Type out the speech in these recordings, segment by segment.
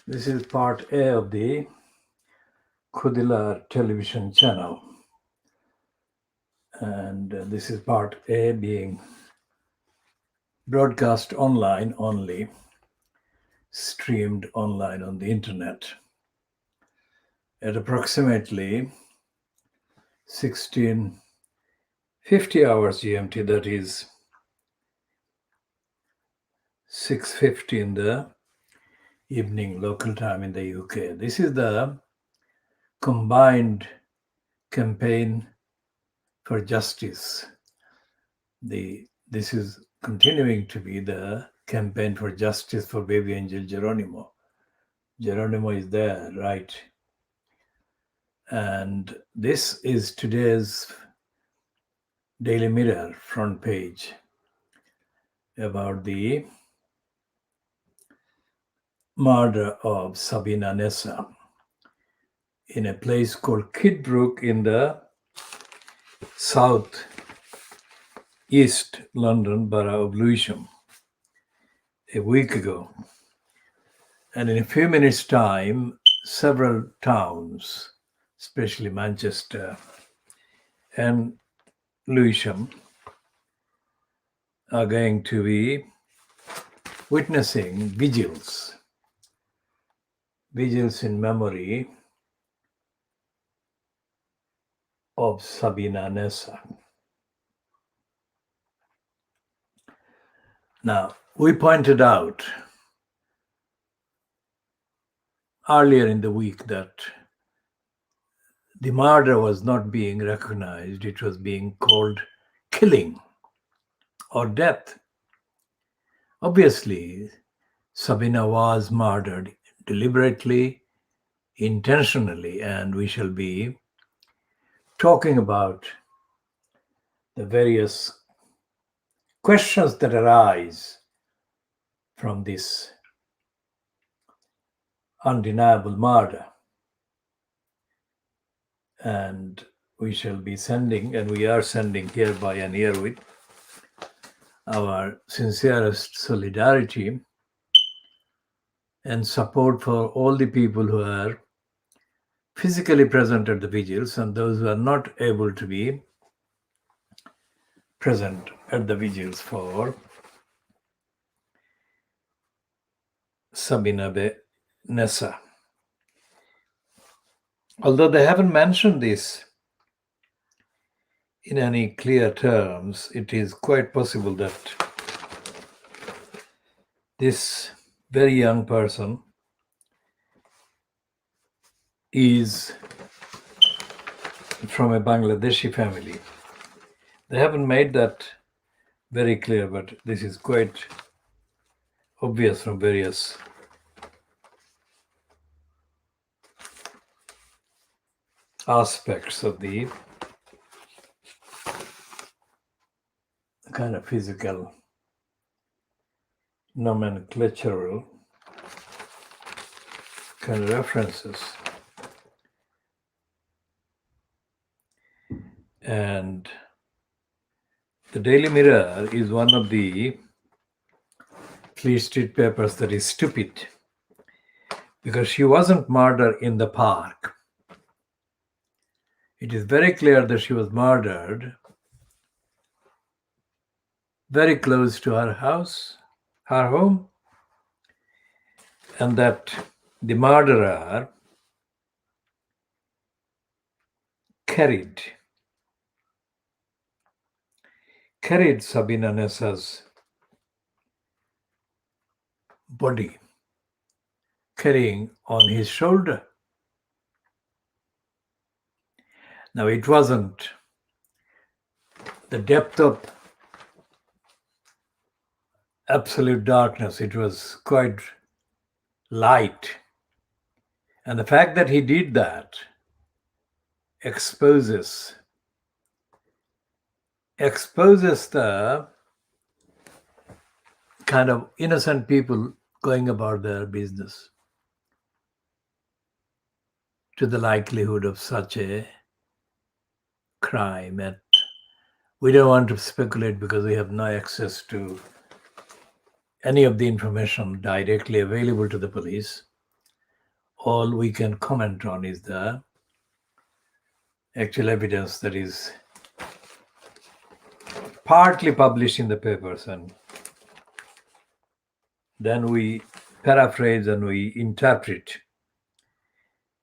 This is part A of the KhoodeelaarTV television channel. And this is part A being broadcast online only, streamed online on the internet. At approximately 1650 hours GMT, that is 6:50 in the evening local time in the UK. This is the combined campaign for justice. This is continuing to be the campaign for justice for baby angel Geronimo. Geronimo is there, right? And this is today's Daily Mirror front page about the murder of Sabina Nessa in a place called Kidbrooke in the south east London borough of Lewisham a week ago. And in a few minutes' time, several towns, especially Manchester and Lewisham, are going to be witnessing vigils in memory of Sabina Nessa. Now, we pointed out earlier in the week that the murder was not being recognized, it was being called killing or death. Obviously, Sabina was murdered deliberately, intentionally, and we shall be talking about the various questions that arise from this undeniable murder. And we shall be sending, and we are sending hereby and herewith, our sincerest solidarity and support for all the people who are physically present at the vigils and those who are not able to be present at the vigils for Sabina Nessa. Although they haven't mentioned this in any clear terms, it is quite possible that this very young person is from a Bangladeshi family. They haven't made that very clear, but this is quite obvious from various aspects of the kind of physical nomenclatural kind of references. And the Daily Mirror is one of the Fleet Street papers that is stupid, because she wasn't murdered in the park. It is very clear that she was murdered very close to her house, her home, and that the murderer carried Sabina Nessa's body, carrying on his shoulder. Now, it wasn't the depth of absolute darkness, it was quite light. And the fact that he did that exposes the kind of innocent people going about their business to the likelihood of such a crime. And we don't want to speculate because we have no access to any of the information directly available to the police. all we can comment on is the actual evidence that is partly published in the papers, and then we paraphrase and we interpret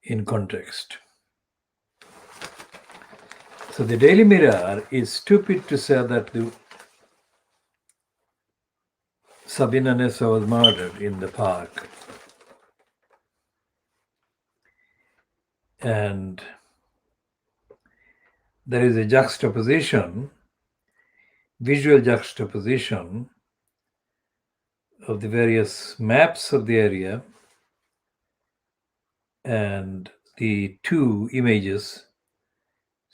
in context. So the Daily Mirror is stupid to say that the Sabina Nessa was murdered in the park. And there is a juxtaposition, visual juxtaposition of the various maps of the area and the two images,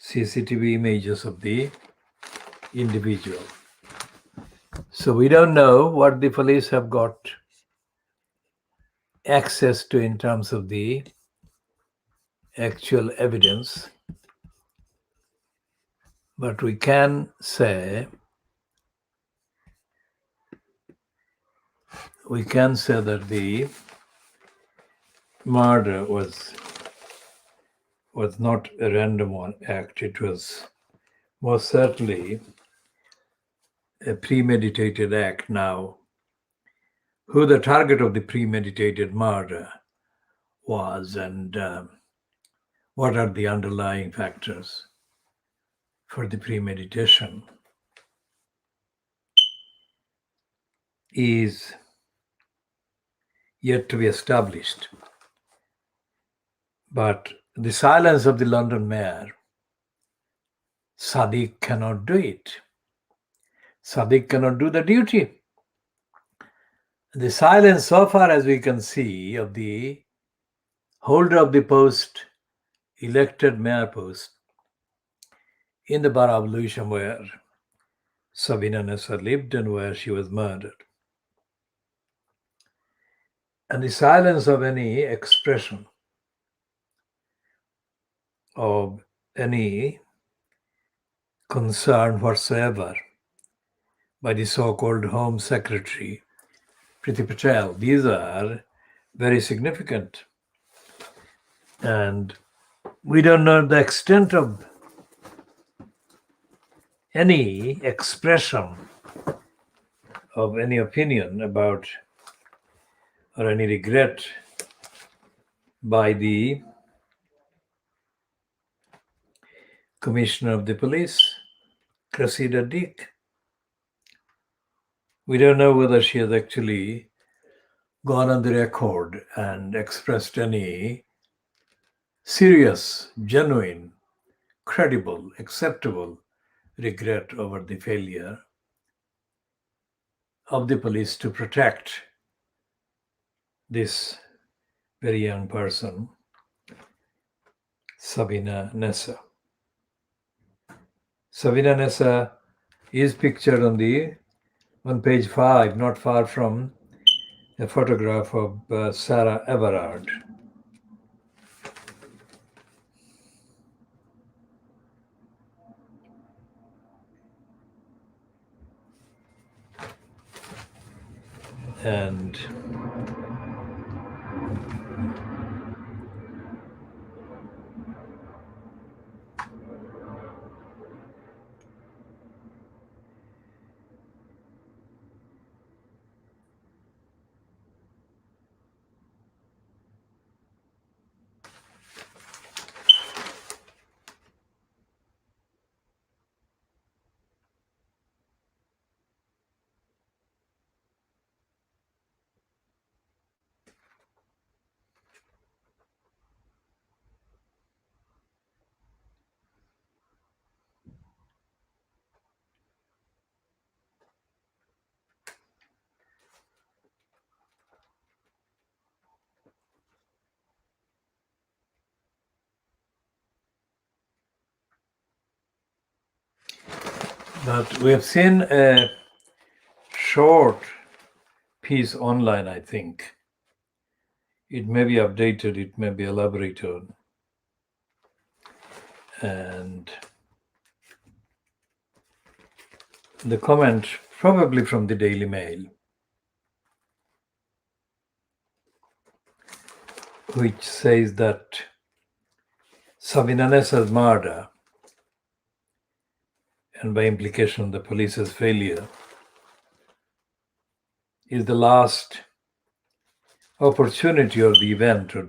CCTV images of the individual. So we don't know what the police have got access to in terms of the actual evidence, but we can say that the murder was not a random act. It was most certainly a premeditated act. Now, who the target of the premeditated murder was and what are the underlying factors for the premeditation is yet to be established. But the silence of the London mayor, Sadiq cannot do it. Sadiq cannot do the duty. The silence, so far as we can see, of the holder of the post, elected mayor post, in the borough of Lewisham where Sabina Nessa lived and where she was murdered. And the silence of any expression of any concern whatsoever by the so-called Home Secretary, Priti Patel, these are very significant. And we don't know the extent of any expression of any opinion about or any regret by the Commissioner of the Police, Cressida Dick. We don't know whether she has actually gone on the record and expressed any serious, genuine, credible, acceptable regret over the failure of the police to protect this very young person, Sabina Nessa. Sabina Nessa is pictured on page 5, not far from a photograph of Sarah Everard. And but we have seen a short piece online, I think. It may be updated, it may be elaborated. And the comment, probably from the Daily Mail, which says that Sabinanesa's murder, and by implication the police's failure, is the last opportunity or the event or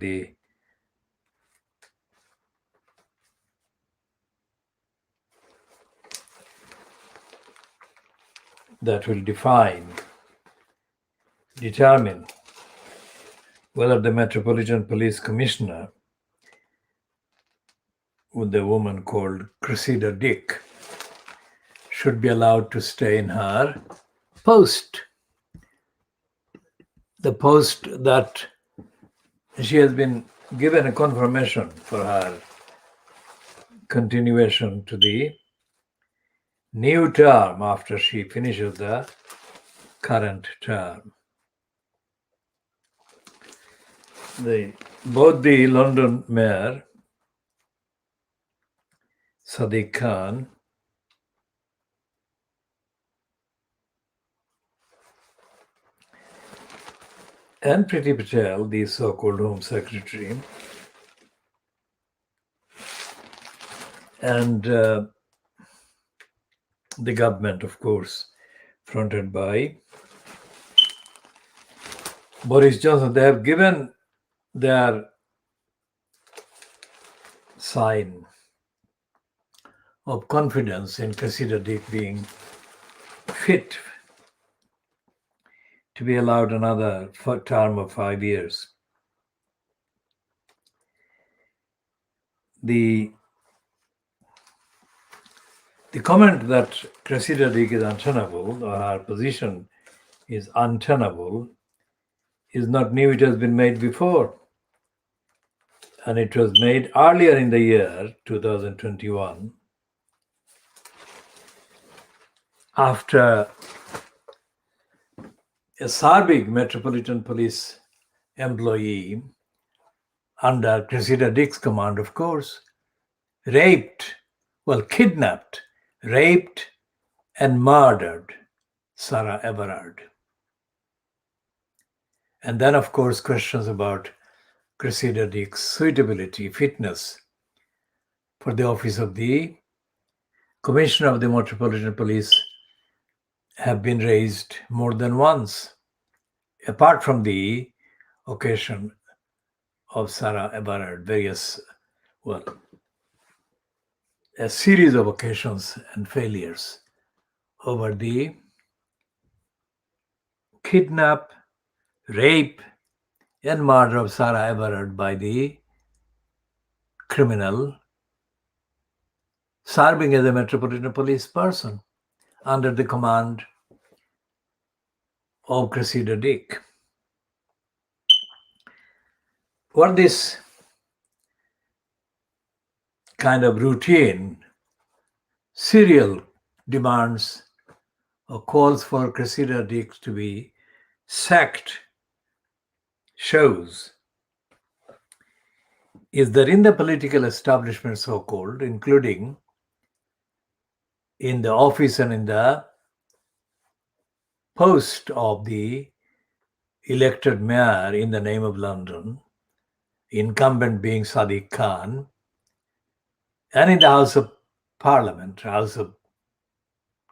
that will determine whether the Metropolitan Police Commissioner, with the woman called Cressida Dick, should be allowed to stay in her post. The post that she has been given a confirmation for her continuation to the new term after she finishes the current term. Both the London Mayor, Sadiq Khan, and Priti Patel, the so-called Home Secretary, and the government, of course, fronted by Boris Johnson, they have given their sign of confidence in Cressida Dick being fit to be allowed another term of 5 years. The comment that Cressida Dick is untenable, or her position is untenable, is not new. It has been made before. And it was made earlier in the year 2021, after a Sarbig Metropolitan Police employee under Cressida Dick's command, of course, kidnapped, raped, and murdered Sarah Everard. And then, of course, questions about Cressida Dick's suitability, fitness for the office of the Commissioner of the Metropolitan Police have been raised more than once, apart from the occasion of Sarah Everard, a series of occasions and failures over the kidnap, rape, and murder of Sarah Everard by the criminal serving as a Metropolitan Police person under the command of Cressida Dick. What this kind of routine, serial demands or calls for Cressida Dick to be sacked shows is that in the political establishment, so-called, including in the office and in the post of the elected mayor in the name of London, incumbent being Sadiq Khan, and in the House of Parliament, House of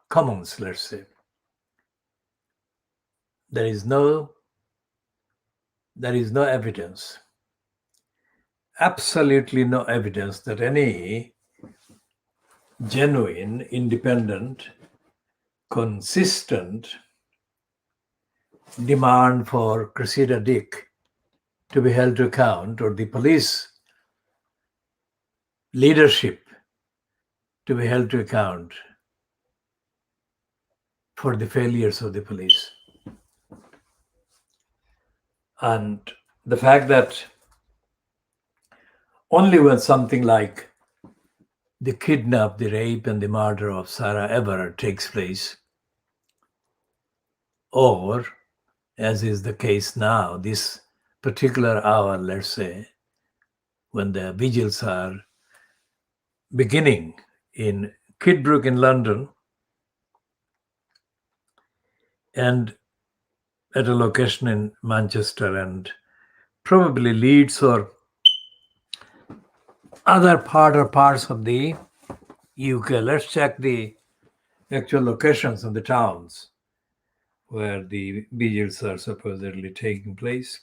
Commons, let's say, there is no evidence, absolutely no evidence that any genuine, independent, consistent demand for Cressida Dick to be held to account, or the police leadership to be held to account for the failures of the police. And the fact that only when something like the kidnap, the rape, and the murder of Sarah Everard takes place, or, as is the case now, this particular hour, let's say, when the vigils are beginning in Kidbrooke in London and at a location in Manchester and probably Leeds or other parts of the UK. Let's check the actual locations of the towns where the vigils are supposedly taking place.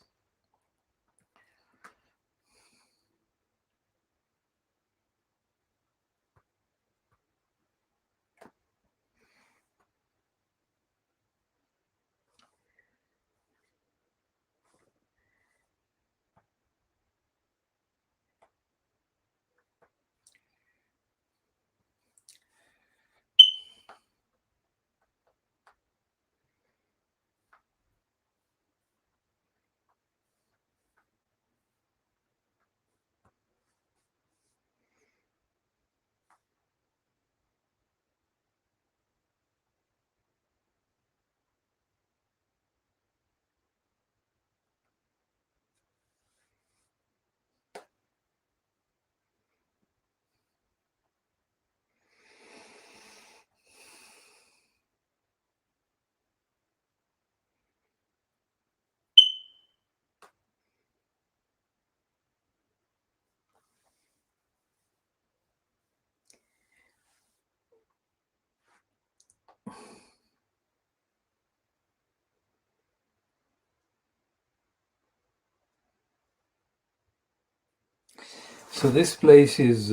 So this place is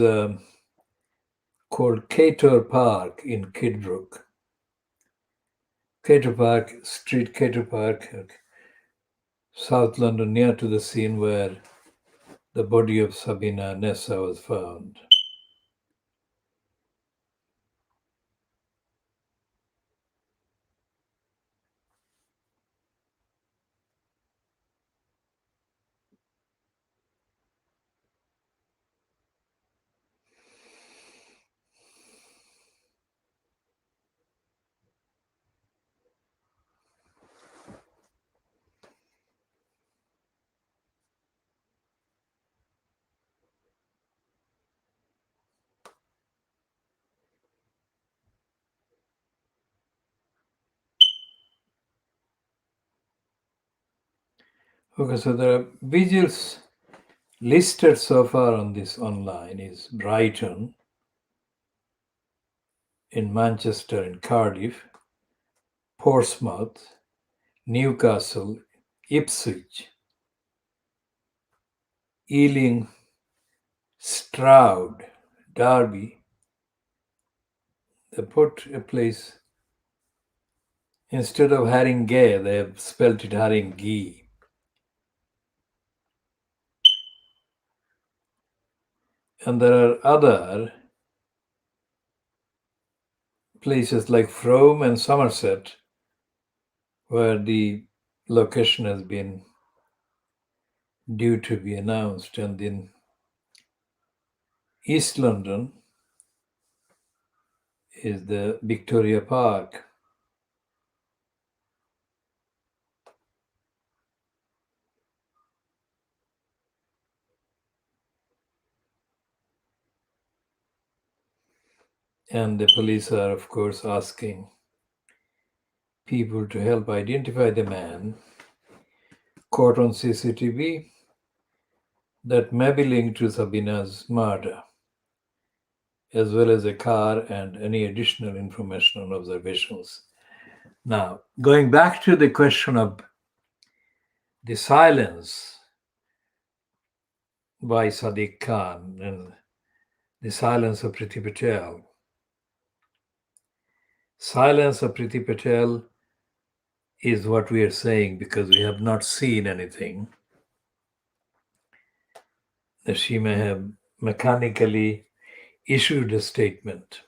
called Cator Park in Kidbrooke. Cator Park, Street Cator Park, South London, near to the scene where the body of Sabina Nessa was found. Okay, so there are vigils listed so far on this online is Brighton, in Manchester, in Cardiff, Portsmouth, Newcastle, Ipswich, Ealing, Stroud, Derby. They put a place, instead of Haringey, they have spelt it Haringey. And there are other places like Frome and Somerset where the location has been due to be announced. And in East London is the Victoria Park. And the police are, of course, asking people to help identify the man caught on CCTV that may be linked to Sabina's murder, as well as a car and any additional information on observations. Now, going back to the question of the silence by Sadiq Khan and the silence of Priti Patel. Silence of Priti Patel is what we are saying because we have not seen anything, that she may have mechanically issued a statement.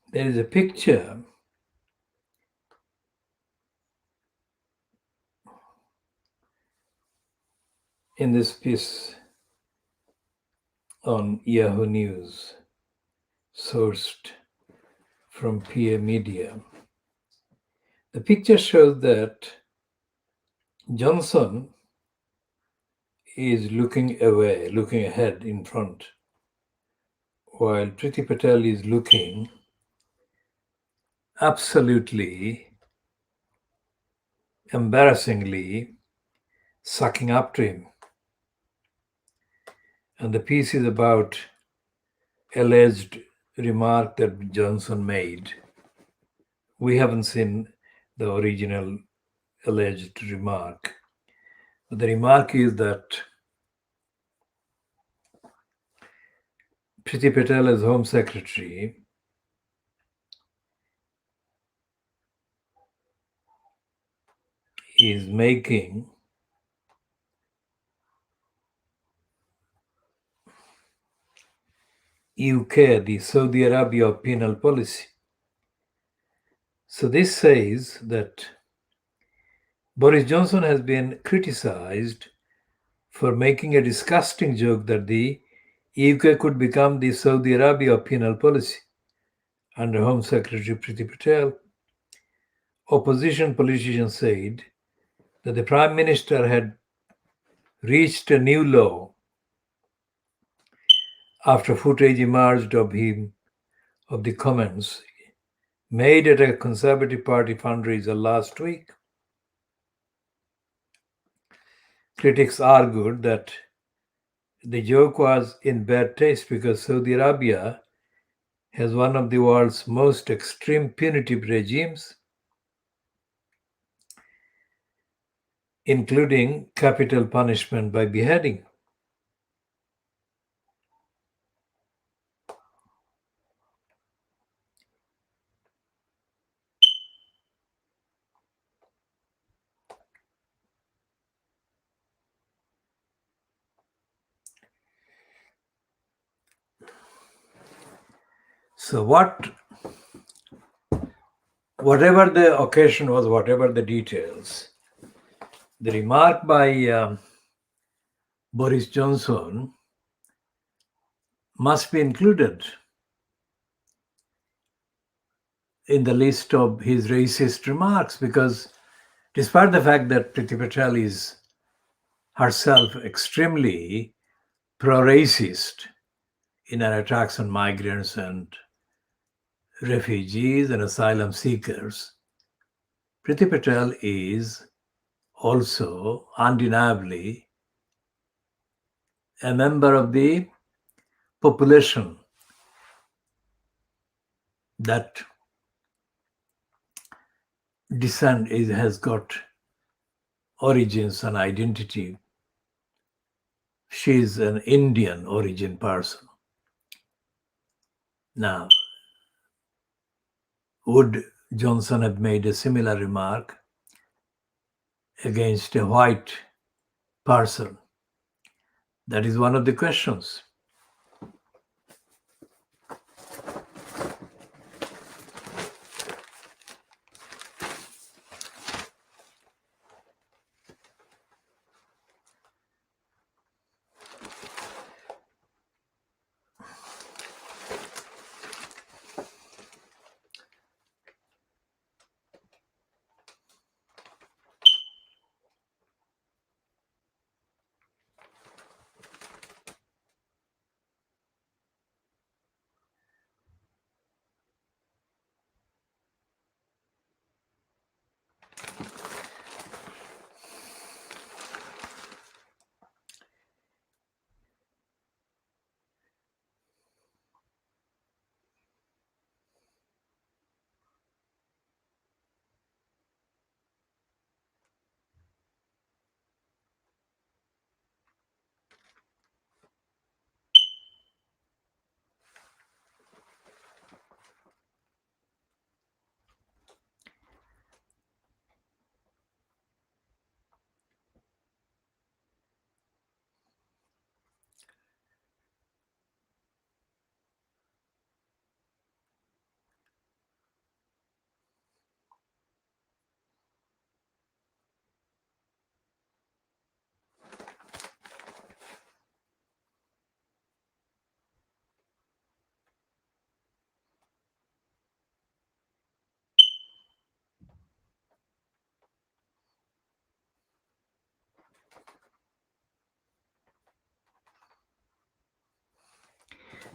There is a picture in this piece on Yahoo News, sourced from PA Media. The picture shows that Johnson is looking away, looking ahead in front, while Priti Patel is looking absolutely, embarrassingly sucking up to him. And the piece is about alleged remark that Johnson made. We haven't seen the original alleged remark. But the remark is that Priti Patel, as Home Secretary, is making UK the Saudi Arabia of penal policy. So this says that Boris Johnson has been criticized for making a disgusting joke that the UK could become the Saudi Arabia of penal policy under Home Secretary Priti Patel. Opposition politicians said that the Prime Minister had reached a new low after footage emerged of him of the comments made at a Conservative Party fundraiser last week. Critics argued that the joke was in bad taste because Saudi Arabia has one of the world's most extreme punitive regimes, including capital punishment by beheading. So whatever the occasion was, whatever the details, the remark by Boris Johnson must be included in the list of his racist remarks, because despite the fact that Priti Patel is herself extremely pro-racist in her attacks on migrants and refugees and asylum seekers, Priti Patel is also undeniably a member of the population that has got origins and identity. She is an Indian origin person. Now, would Johnson have made a similar remark against a white person? That is one of the questions.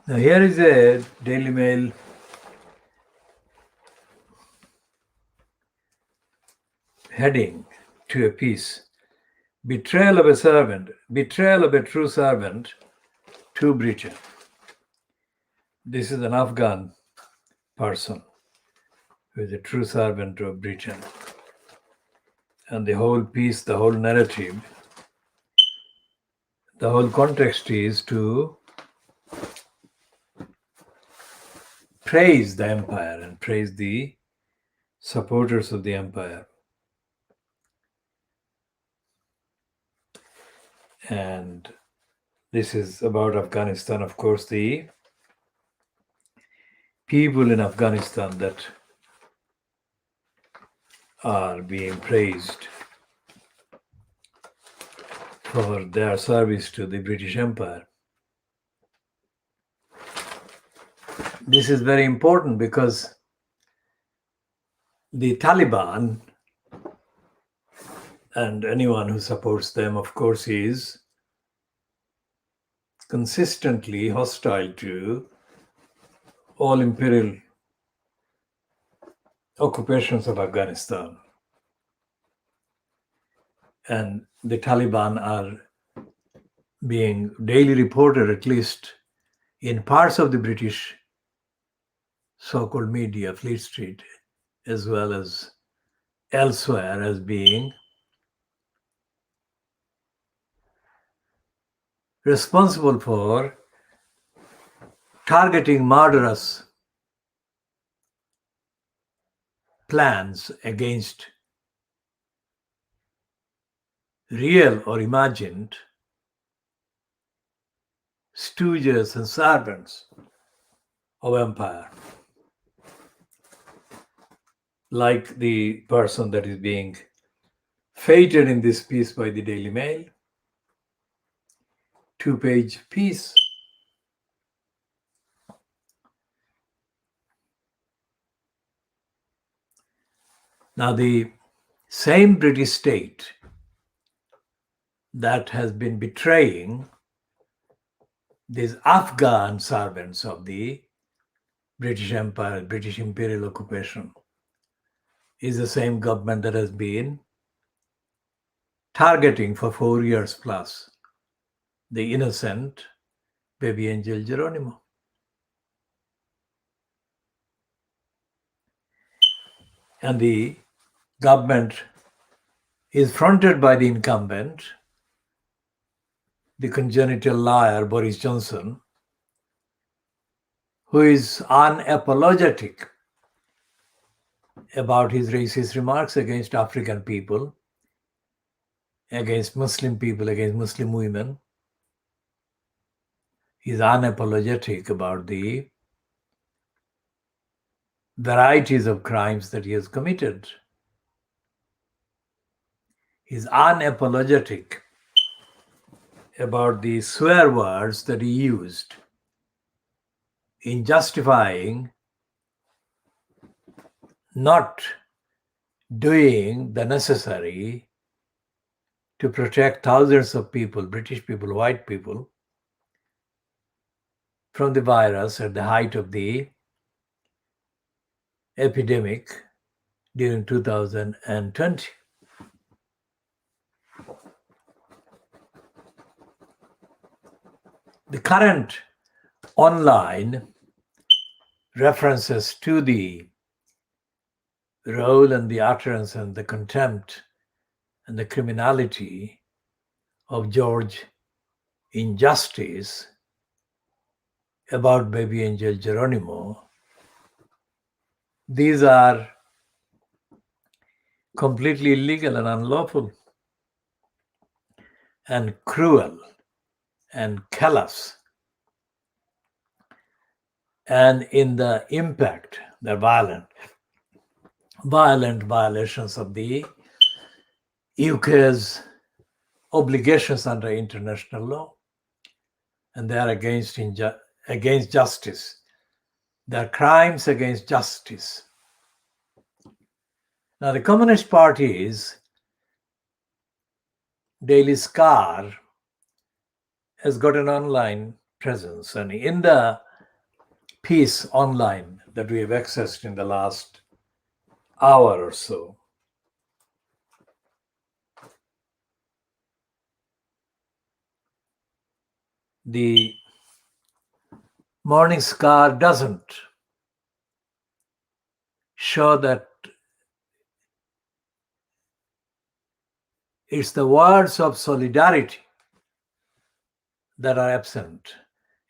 Now here is a Daily Mail heading to a piece. Betrayal of a servant, betrayal of a true servant to Britain. This is an Afghan person who is a true servant of Britain. And the whole piece, the whole narrative, the whole context is to praise the empire and praise the supporters of the empire. And this is about Afghanistan. Of course, the people in Afghanistan that are being praised for their service to the British Empire. This is very important because the Taliban and anyone who supports them, of course, is consistently hostile to all imperial occupations of Afghanistan. And the Taliban are being daily reported, at least in parts of the British so-called media, Fleet Street, as well as elsewhere, as being responsible for targeting murderous plans against real or imagined stooges and servants of empire, like the person that is being featured in this piece by the Daily Mail, 2-page piece. Now, the same British state that has been betraying these Afghan servants of the British Empire, British imperial occupation, is the same government that has been targeting for 4 years plus the innocent baby angel Geronimo. And the government is fronted by the incumbent, the congenital liar Boris Johnson, who is unapologetic about his racist remarks against African people, against Muslim people, against Muslim women. He's unapologetic about the varieties of crimes that he has committed. He's unapologetic about the swear words that he used in justifying not doing the necessary to protect thousands of people, British people, white people, from the virus at the height of the epidemic during 2020. The current online references to the role and the utterance and the contempt and the criminality of George Injustice about baby angel Geronimo, these are completely illegal and unlawful and cruel and callous, and in the impact, the violent violations of the UK's obligations under international law, and they are against justice. They are crimes against justice. Now, the Communist Party's Daily Scar has got an online presence, and in the piece online that we have accessed in the last hour or so. The Morning Star doesn't show that it's the words of solidarity that are absent.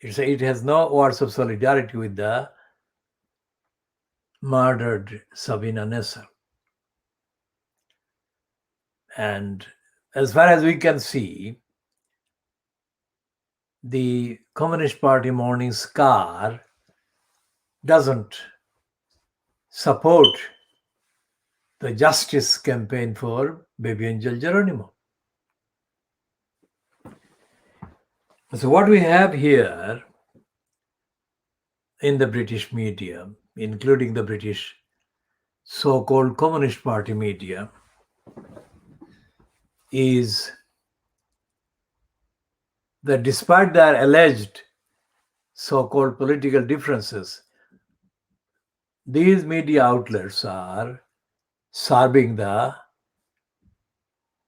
It has no words of solidarity with the murdered Sabina Nessa. And as far as we can see, the Communist Party Morning Star doesn't support the justice campaign for baby angel Geronimo. So what we have here in the British media, including the British so-called Communist Party media, is that despite their alleged so-called political differences, these media outlets are serving the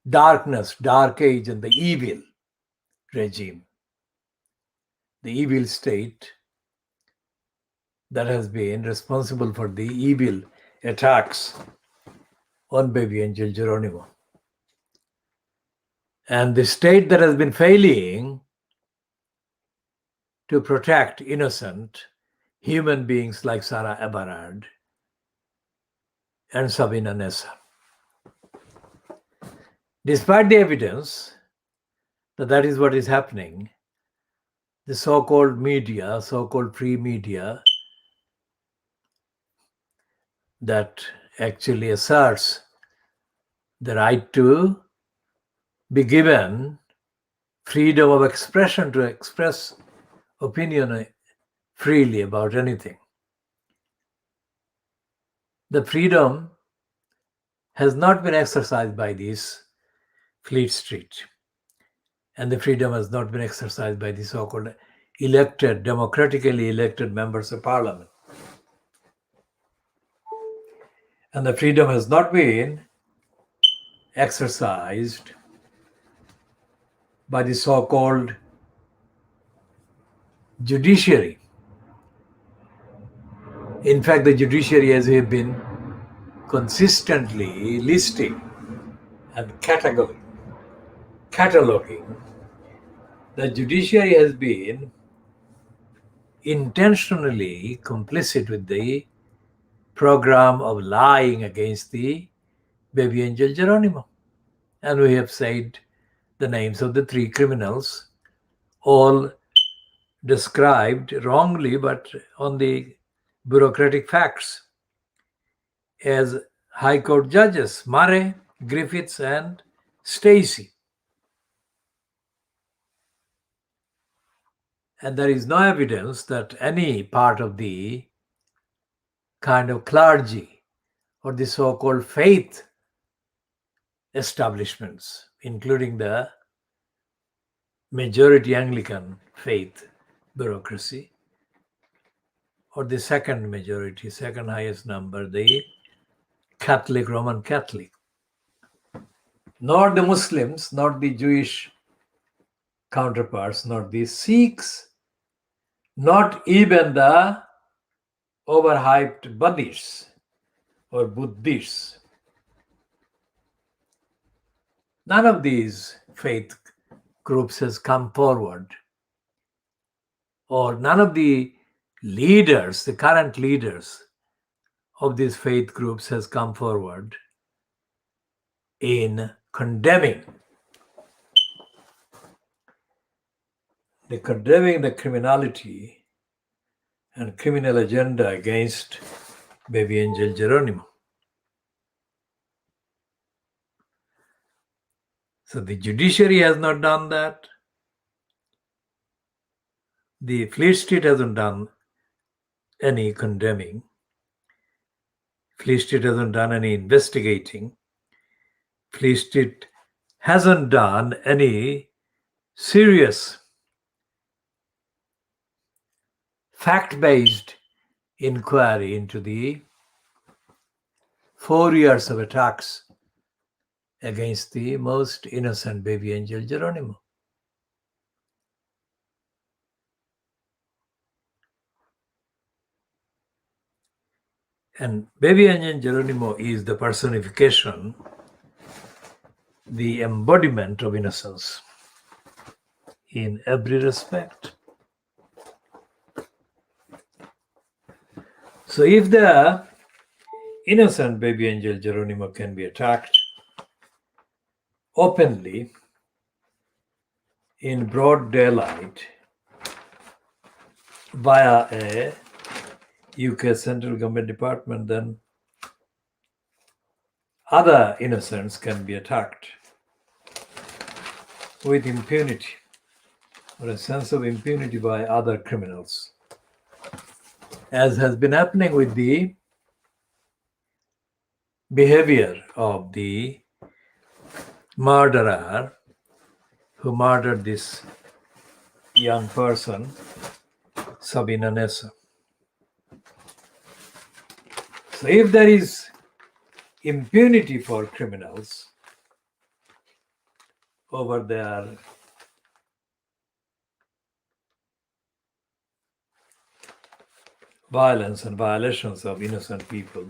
darkness, dark age, and the evil regime, the evil state that has been responsible for the evil attacks on baby angel Geronimo. And the state that has been failing to protect innocent human beings like Sarah Everard and Sabina Nessa. Despite the evidence that that is what is happening, the so-called media, so-called free media, that actually asserts the right to be given freedom of expression to express opinion freely about anything. The freedom has not been exercised by this Fleet Street, and the freedom has not been exercised by the so-called elected, democratically elected members of parliament. And the freedom has not been exercised by the so-called judiciary. In fact, the judiciary, as we have been consistently listing and cataloging, the judiciary has been intentionally complicit with the program of lying against the baby angel Geronimo. And we have said the names of the three criminals, all described wrongly, but on the bureaucratic facts, as High Court judges, Murray, Griffiths, and Stacey. And there is no evidence that any part of the kind of clergy or the so-called faith establishments, including the majority Anglican faith bureaucracy, or the second majority, second highest number, the Catholic, Roman Catholic, not the Muslims, not the Jewish counterparts, not the Sikhs, not even the overhyped Buddhists or Buddhists. None of these faith groups has come forward, or none of the leaders, the current leaders of these faith groups has come forward in condemning the criminality and criminal agenda against baby angel Geronimo. So the judiciary has not done that. The Fleet Street hasn't done any condemning. Fleet Street hasn't done any investigating. Fleet Street hasn't done any serious fact-based inquiry into the 4 years of attacks against the most innocent baby angel Geronimo. And baby angel Geronimo is the personification, the embodiment of innocence in every respect. So if the innocent baby angel Geronimo can be attacked openly in broad daylight via a UK central government department, then other innocents can be attacked with impunity, or a sense of impunity by other criminals, as has been happening with the behavior of the murderer who murdered this young person, Sabina Nessa. So if there is impunity for criminals over their violence and violations of innocent people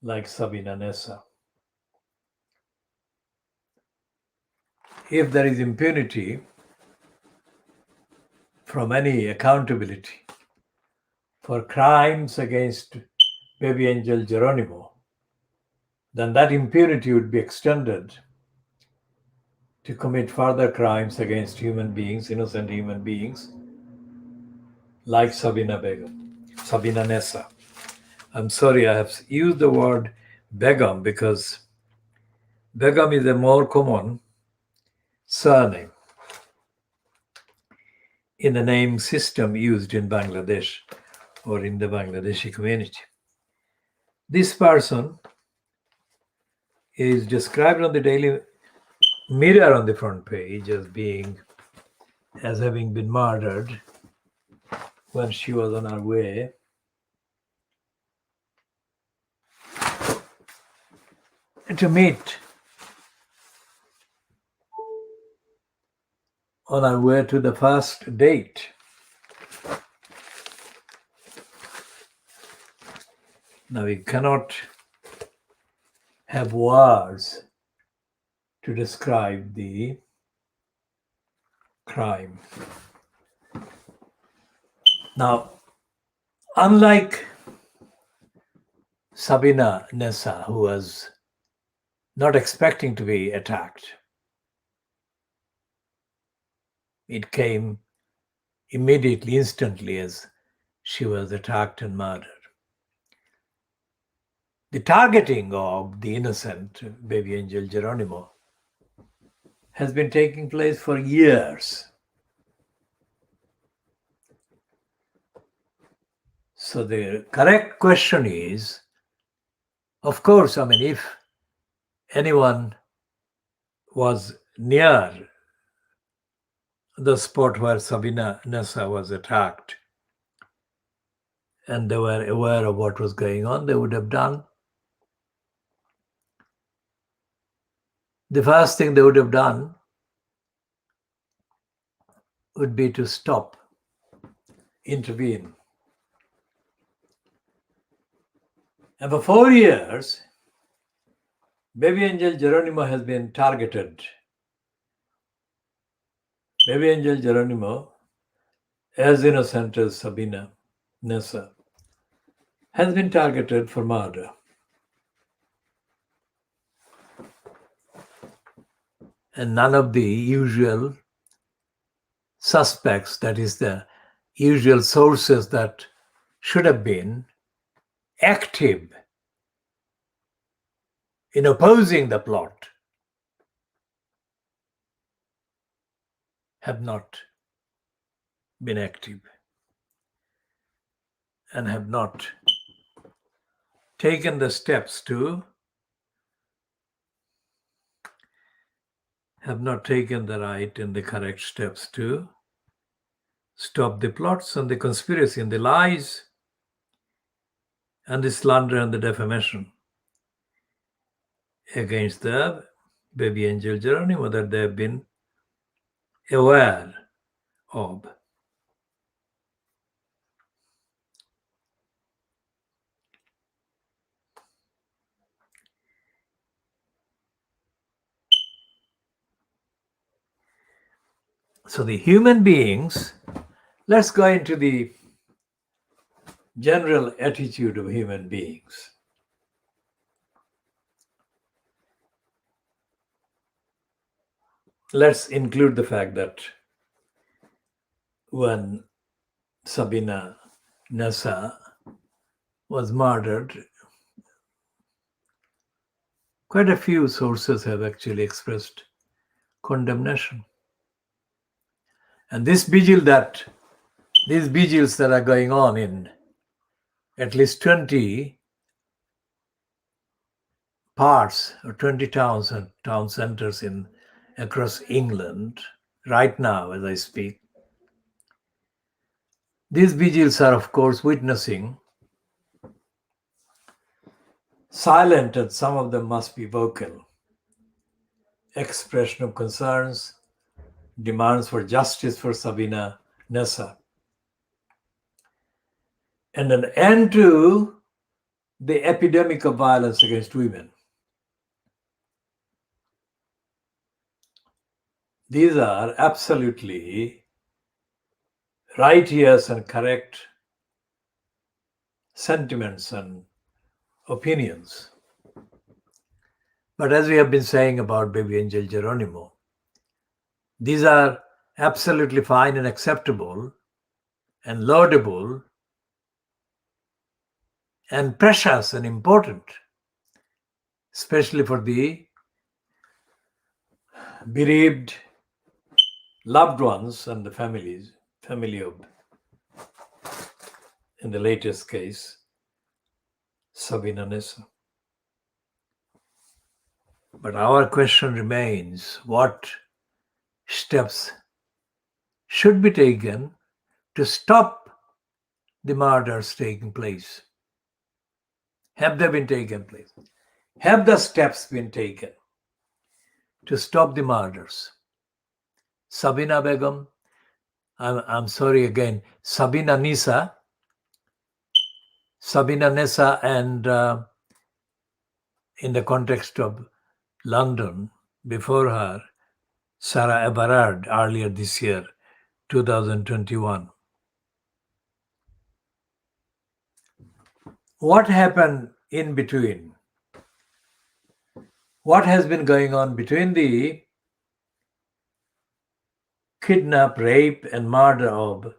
like Sabina Nessa, if there is impunity from any accountability for crimes against baby angel Geronimo, then that impunity would be extended to commit further crimes against human beings, innocent human beings, like Sabina Nessa. I'm sorry, I have used the word Begum because Begum is a more common surname in the name system used in Bangladesh or in the Bangladeshi community. This person is described on the Daily Mirror on the front page as having been murdered when she was on her way to meet, on her way to the first date. Now, we cannot have words to describe the crime. Now, unlike Sabina Nessa, who was not expecting to be attacked, it came immediately, instantly, as she was attacked and murdered. The targeting of the innocent baby angel Geronimo has been taking place for years. So the correct question is, of course, if anyone was near the spot where Sabina Nessa was attacked and they were aware of what was going on, they would have done. The first thing they would have done would be to stop, intervene. And for 4 years, baby angel Geronimo has been targeted. Baby angel Geronimo, as innocent as Sabina Nessa, has been targeted for murder. And none of the usual suspects, that is the usual sources that should have been active in opposing the plot, have not been active and have not taken the steps to, have not taken the right and the correct steps to stop the plots and the conspiracy and the lies and the slander and the defamation against the baby angel Geronimo that they have been aware of. So the human beings, let's go into the general attitude of human beings. Let's include the fact that when Sabina Nessa was murdered, quite a few sources have actually expressed condemnation. And these vigils that are going on in at least 20 parts or 20 towns and town centers across England right now as I speak, these vigils are of course witnessing, silent, and some of them must be vocal, expression of concerns, demands for justice for Sabina Nessa, and an end to the epidemic of violence against women. These are absolutely righteous and correct sentiments and opinions. But as we have been saying about baby angel Geronimo, these are absolutely fine and acceptable and laudable and precious and important, especially for the bereaved loved ones and the family of, in the latest case, Sabina Nessa. But our question remains, what steps should be taken to stop the murders taking place? Have they been taken place? Have the steps been taken to stop the murders? Sabina Begum, I'm sorry again, Sabina Nessa, and in the context of London, before her, Sarah Everard earlier this year, 2021. What happened in between? What has been going on between the kidnap, rape, and murder of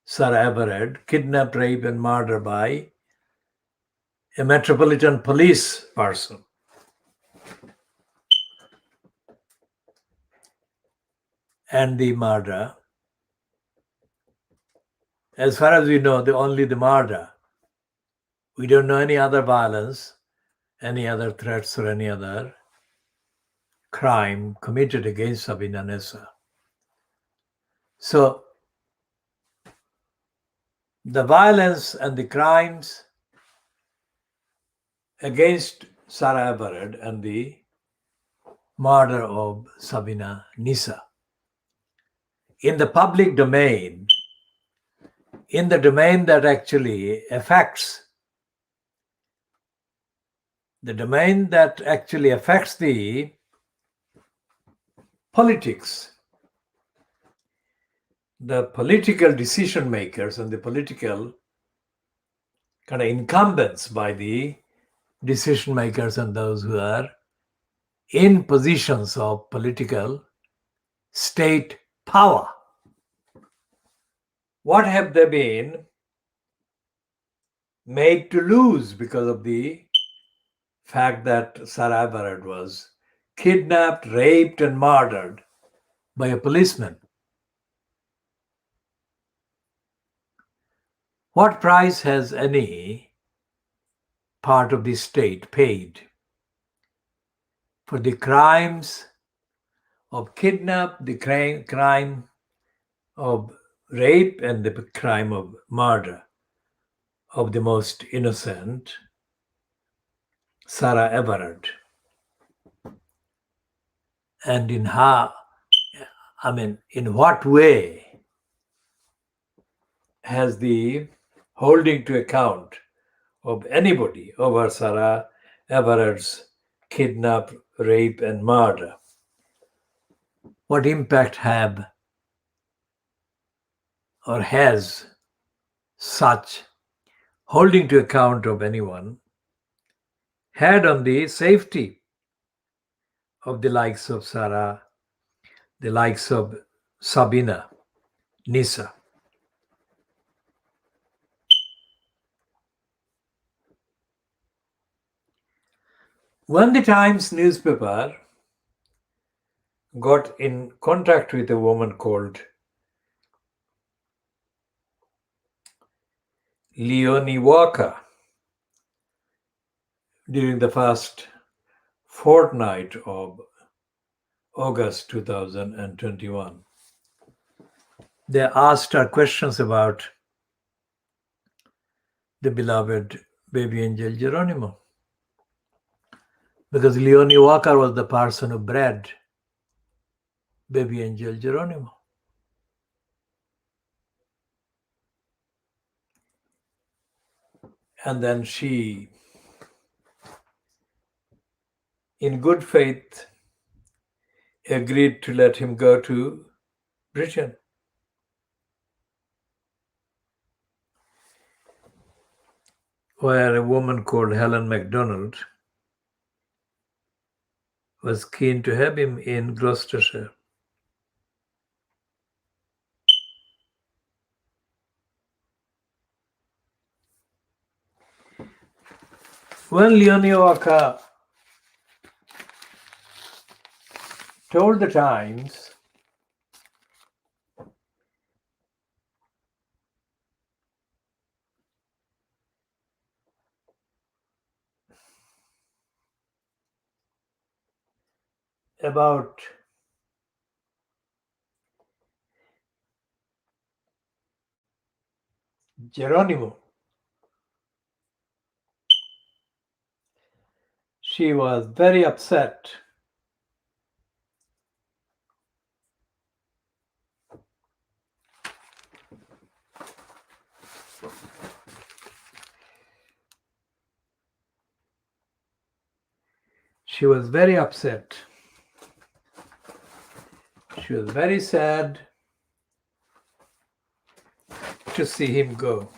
Sarah Everard, kidnap, rape, and murder by a Metropolitan Police person, and the murder? As far as we know, only the murder. We don't know any other violence, any other threats, or any other crime committed against Sabina Nessa. So the violence and the crimes against Sarah Everard and the murder of Sabina Nessa in the public domain, in the domain that actually affects the politics, the political decision makers and the political kind of incumbents by the decision makers and those who are in positions of political state power. What have they been made to lose because of the fact that Sarah Everard was kidnapped, raped, and murdered by a policeman? What price has any part of the state paid for the crimes of kidnap, the crime of rape and the crime of murder of the most innocent Sarah Everard. And in what way has the holding to account of anybody over Sarah Everard's kidnap, rape, and murder, what impact have or has such holding to account of anyone had on the safety of the likes of Sarah, the likes of Sabina, Nisa? When the Times newspaper got in contact with a woman called Leonie Walker during the first fortnight of August 2021, they asked her questions about the beloved baby angel Geronimo, because Leonie Walker was the person who bred baby angel Geronimo. And then she, in good faith, agreed to let him go to Britain. Where a woman called Helen MacDonald was keen to have him in Gloucestershire. When Leonie Walker told the Times about Geronimo, she was very upset. She was very upset. She was very sad to see him go.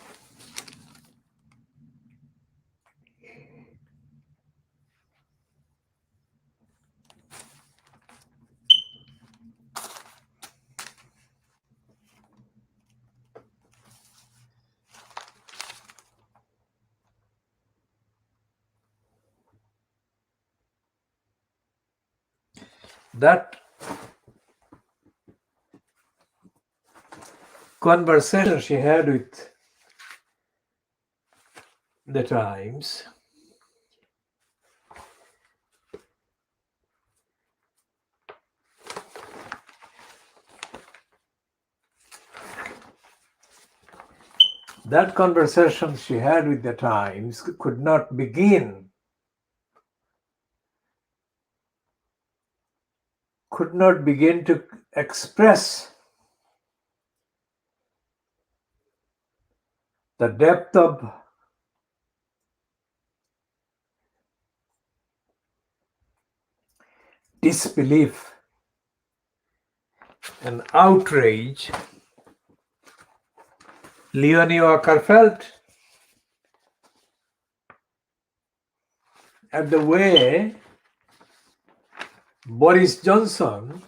That conversation she had with the Times could not begin to express the depth of disbelief and outrage Leonie Walker felt at the way Boris Johnson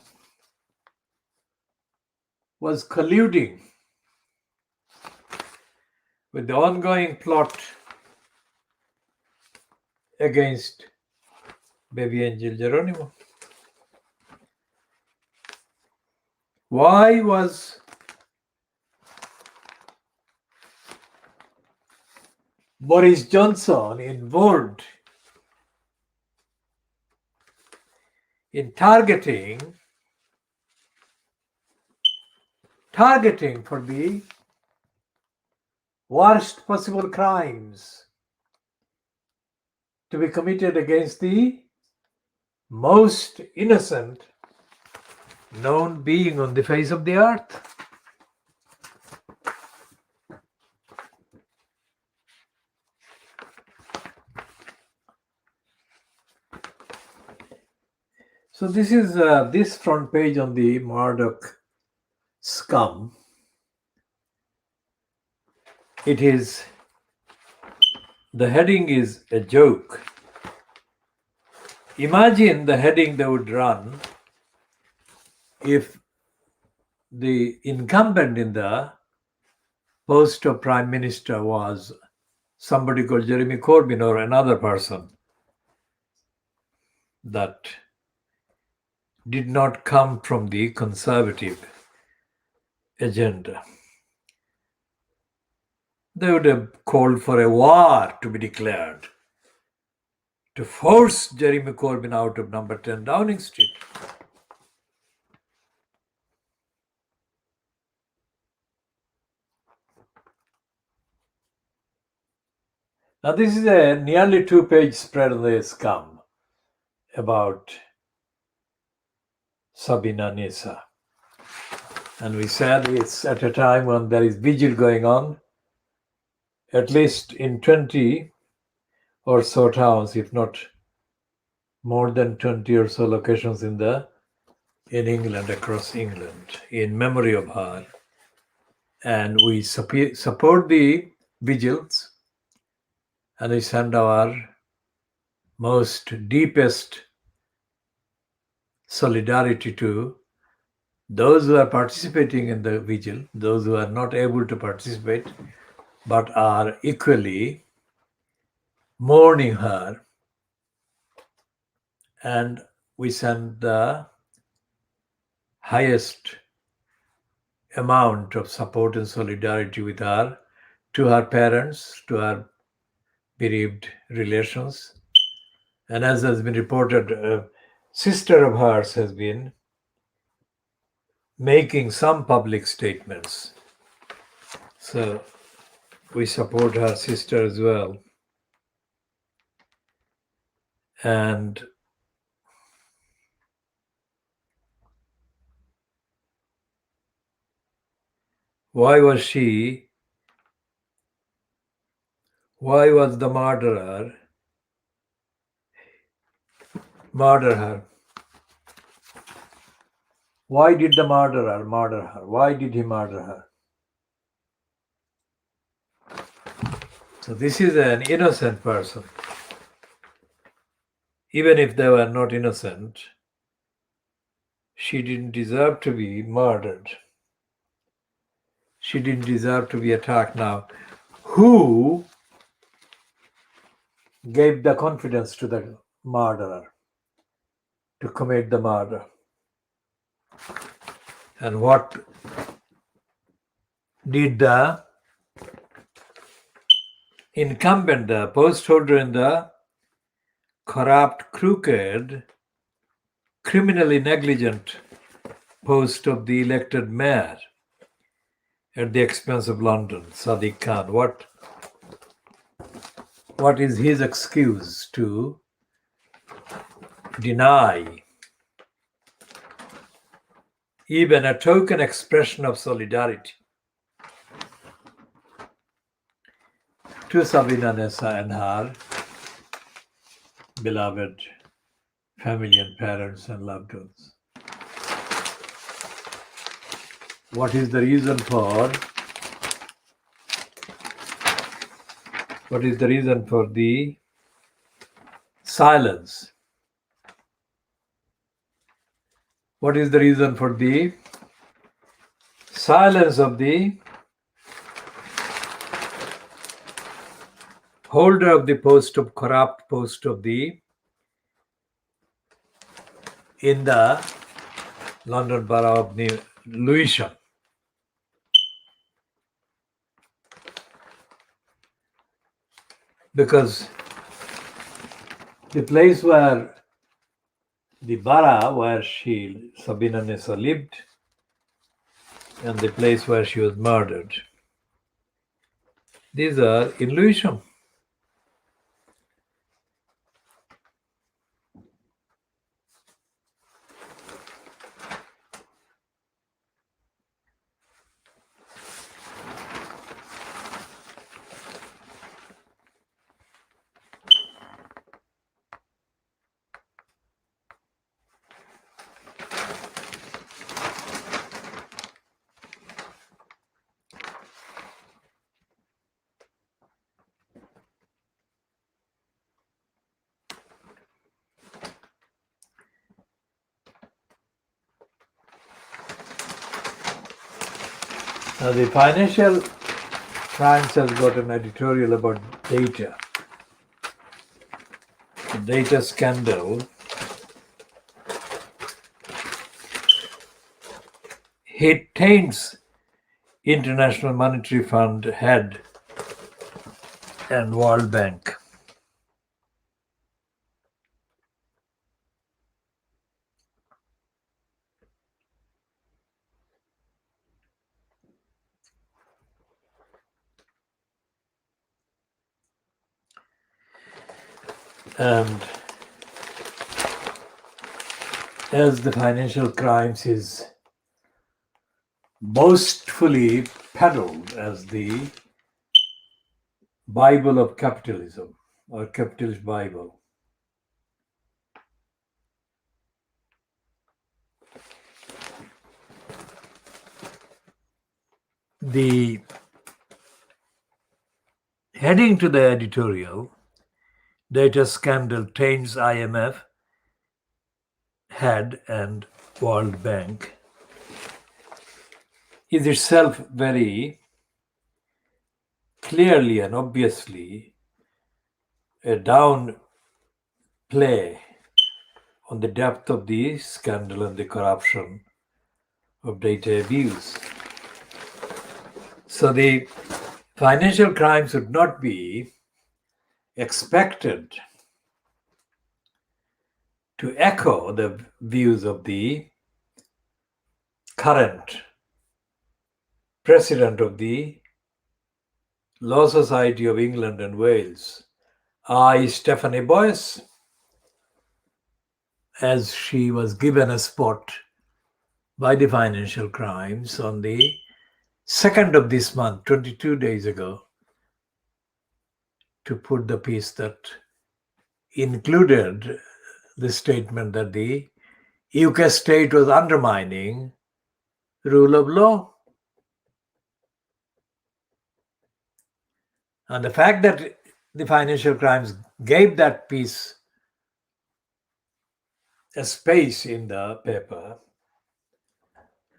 was colluding with the ongoing plot against baby angel Geronimo. Why was Boris Johnson involved in targeting targeting for the worst possible crimes to be committed against the most innocent known being on the face of the earth. So this is this front page on the Murdoch scum. It is, the heading is a joke. Imagine the heading they would run if the incumbent in the post of Prime Minister was somebody called Jeremy Corbyn or another person that did not come from the conservative agenda. They would have called for a war to be declared to force Jeremy Corbyn out of number 10 Downing Street. Now this is a nearly 2-page spread on the scum about Sabina Nisa. And we said it's at a time when there is vigil going on, at least in 20 or so towns, if not more than 20 or so locations in England, across England, in memory of her. And we support the vigils, and we send our most deepest solidarity to those who are participating in the vigil, those who are not able to participate, but are equally mourning her. And we send the highest amount of support and solidarity with her, to her parents, to her bereaved relations. And as has been reported, a sister of hers has been making some public statements. So we support her sister as well. And why was the murderer murder her? Why did the murderer murder her? Why did he murder her? So this is an innocent person. Even if they were not innocent, she didn't deserve to be murdered. She didn't deserve to be attacked. Now, who gave the confidence to the murderer to commit the murder? And what did the incumbent, the post holder in the corrupt, crooked, criminally negligent post of the elected mayor at the expense of London, Sadiq Khan, what is his excuse to deny even a token expression of solidarity to Sabina Nisa and her beloved family and parents and loved ones? What is the reason for the silence? What is the reason for the silence of the holder of the corrupt post in the London Borough of Lewisham? Because the place where the borough where Sabina Nisa lived and the place where she was murdered. These are in Lewisham. Now, the Financial Times has got an editorial about data. The data scandal taints International Monetary Fund head and World Bank. And as the financial crimes is boastfully peddled as the Bible of capitalism or capitalist Bible, the heading to the editorial, data scandal taints IMF head and World Bank, is itself very clearly and obviously a down play on the depth of the scandal and the corruption of data abuse. So the financial crimes would not be expected to echo the views of the current president of the Law Society of England and Wales, I. Stephanie Boyce, as she was given a spot by the financial crimes on the 2nd of this month, 22 days ago, to put the piece that included the statement that the UK state was undermining rule of law. And the fact that the financial crimes gave that piece a space in the paper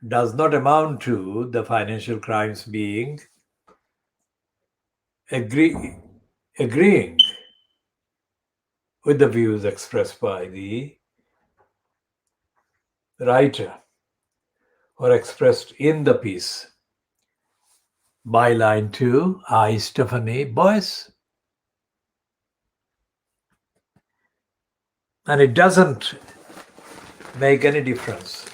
does not amount to the financial crimes being agreeing with the views expressed by the writer or expressed in the piece. Byline 2, I. Stephanie Boyce. And it doesn't make any difference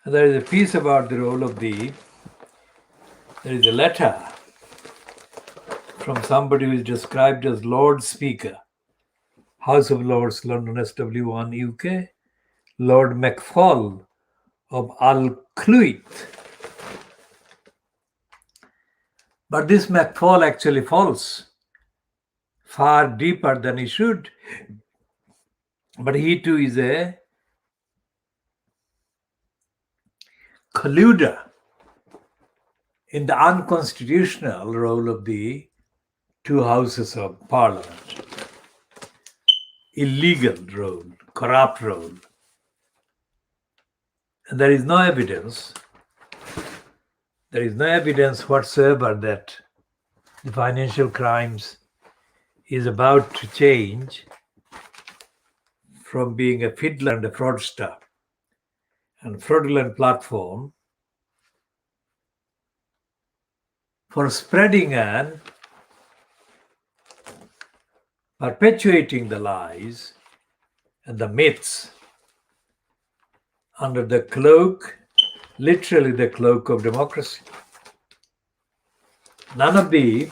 And there is a piece about the role of there is a letter from somebody who is described as Lord Speaker, House of Lords, London SW1 UK, Lord McFall of Al-Clwyd. But this McFall actually falls far deeper than he should. But he too is a colluder in the unconstitutional role of the two houses of parliament, illegal role, corrupt role. And there is no evidence whatsoever that the financial crimes is about to change from being a fiddler and a fraudster and fraudulent platform for spreading and perpetuating the lies and the myths under the cloak, literally the cloak of democracy. None of the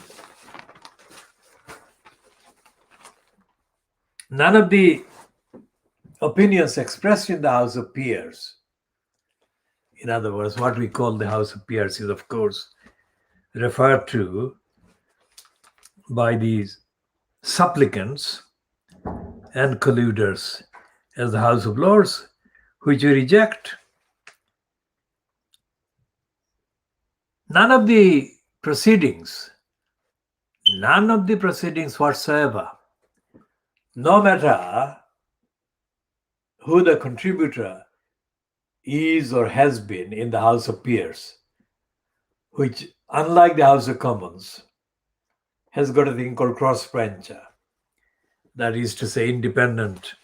opinions expressed in the House of Peers, in other words, what we call the House of Peers, is of course referred to by these supplicants and colluders as the House of Lords, which we reject. None of the proceedings whatsoever, no matter who the contributor is or has been in the House of Peers, which, unlike the House of Commons, has got a thing called cross-brancher, that is to say, independent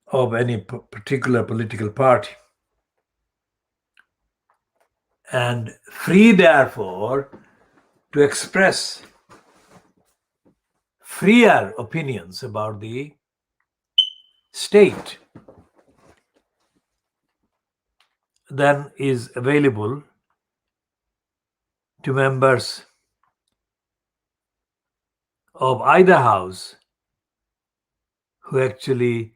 of any particular political party, and free, therefore, to express freer opinions about the state than is available to members of either house who actually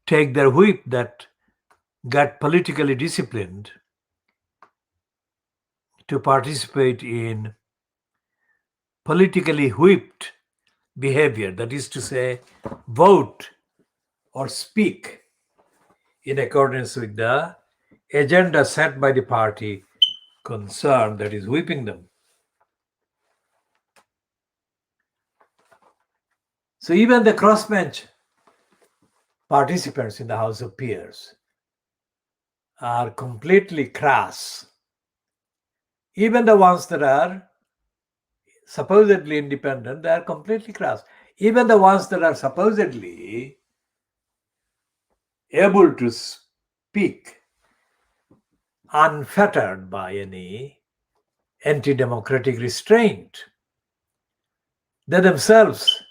take their whip, that get politically disciplined to participate in politically whipped behavior, that is to say, vote or speak in accordance with the agenda set by the party concerned that is whipping them. So even the crossbench participants in the House of Peers are completely crass. Even the ones that are supposedly independent, they are completely crass. Even the ones that are supposedly able to speak unfettered by any anti-democratic restraint, they themselves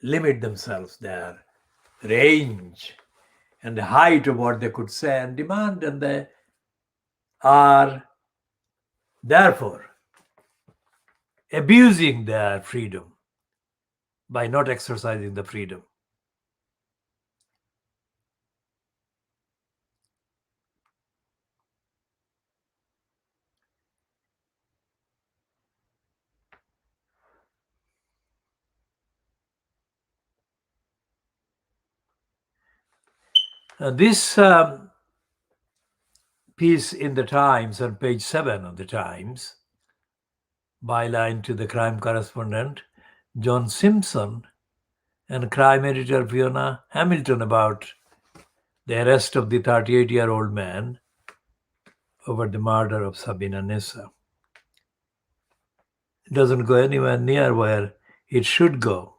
limit themselves, their range and the height of what they could say and demand, and they are therefore abusing their freedom by not exercising the freedom. This piece in the Times, on page 7 of the Times, byline to the crime correspondent John Simpson and crime editor Fiona Hamilton about the arrest of the 38-year-old man over the murder of Sabina Nessa. It doesn't go anywhere near where it should go.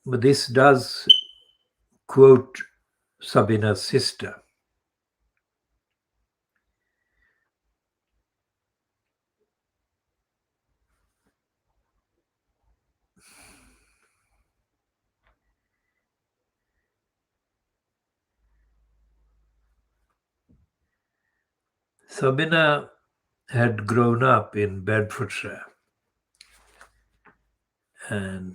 But this does quote Sabina's sister. Sabina had grown up in Bedfordshire, and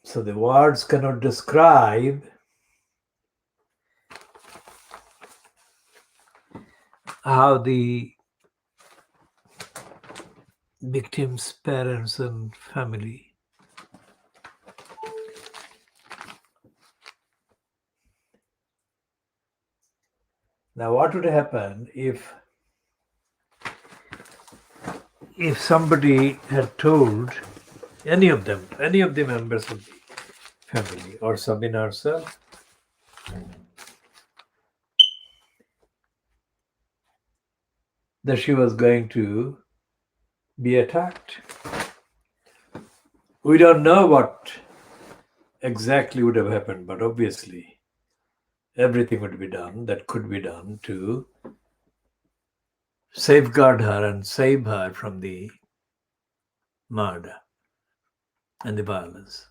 so the words cannot describe how the victim's parents and family now what would happen if somebody had told any of the members of the family or Sabina herself that she was going to be attacked? We don't know what exactly would have happened, but obviously everything would be done that could be done to safeguard her and save her from the murder and the violence.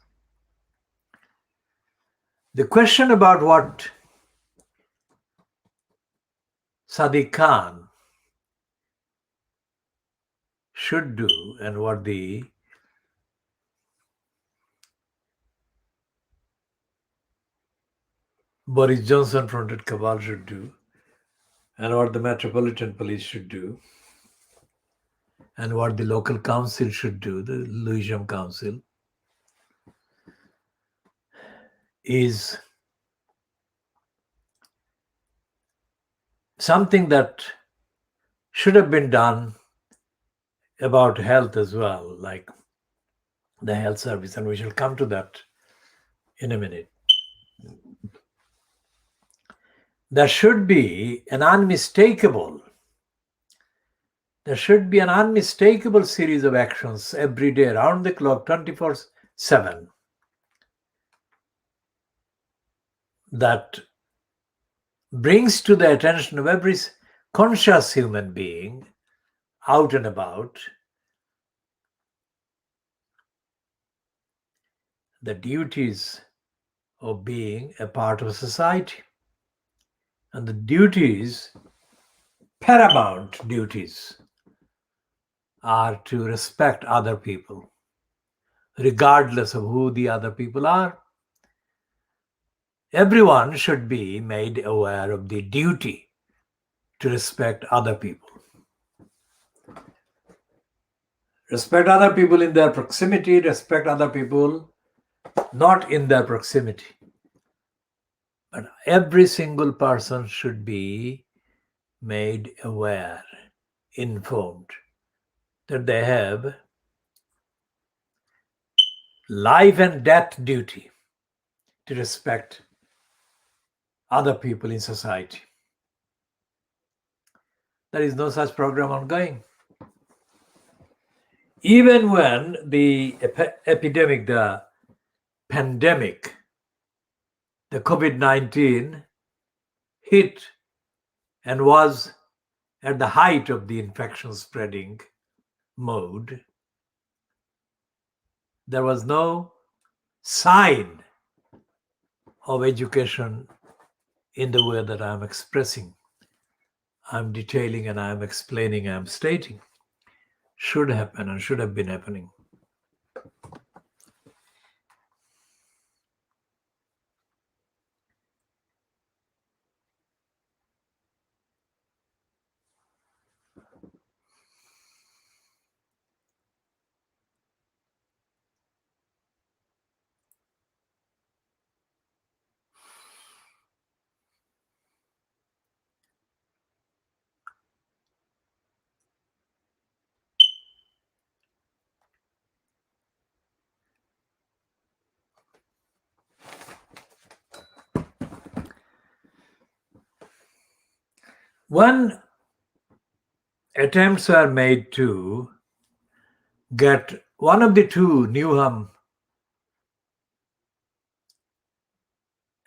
The question about what Sadiq Khan should do and what the Boris Johnson fronted cabal should do and what the Metropolitan Police should do and what the local council should do, the Lewisham Council, is something that should have been done about health as well, like the health service, and we shall come to that in a minute. There should be an unmistakable series of actions every day, around the clock, 24/7, that brings to the attention of every conscious human being out and about the duties of being a part of society. And the duties, paramount duties, are to respect other people, regardless of who the other people are. Everyone should be made aware of the duty to respect other people. Respect other people in their proximity, respect other people not in their proximity. But every single person should be made aware, informed, that they have life and death duty to respect other people in society. There is no such program ongoing. Even when the epidemic, the pandemic, the COVID-19 hit and was at the height of the infection spreading mode, there was no sign of education in the way that I'm expressing, I'm detailing, and I'm explaining, I'm stating. Should happen and should have been happening. When attempts were made to get one of the two Newham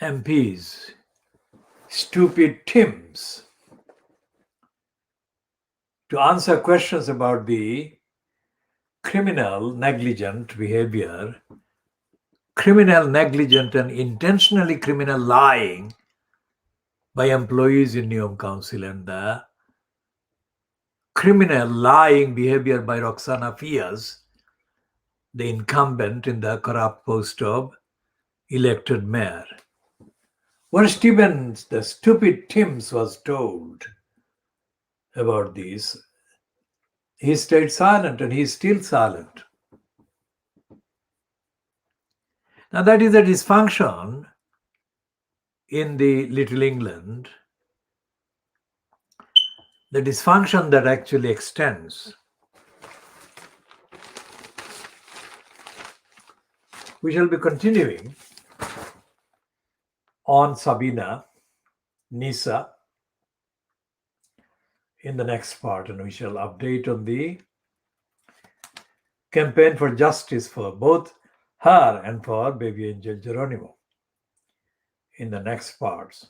MPs, stupid Tims, to answer questions about the criminal negligent behavior criminal, negligent, and intentionally criminal lying by employees in Neom Council and the criminal lying behavior by Roxana Fias, the incumbent in the corrupt post of elected mayor. When Stevens, the stupid Timms, was told about this, he stayed silent, and he is still silent. Now that is a dysfunction in the Little England, the dysfunction that actually extends. We shall be continuing on Sabina, Nisa in the next part, and we shall update on the campaign for justice for both her and for baby angel Geronimo in the next parts.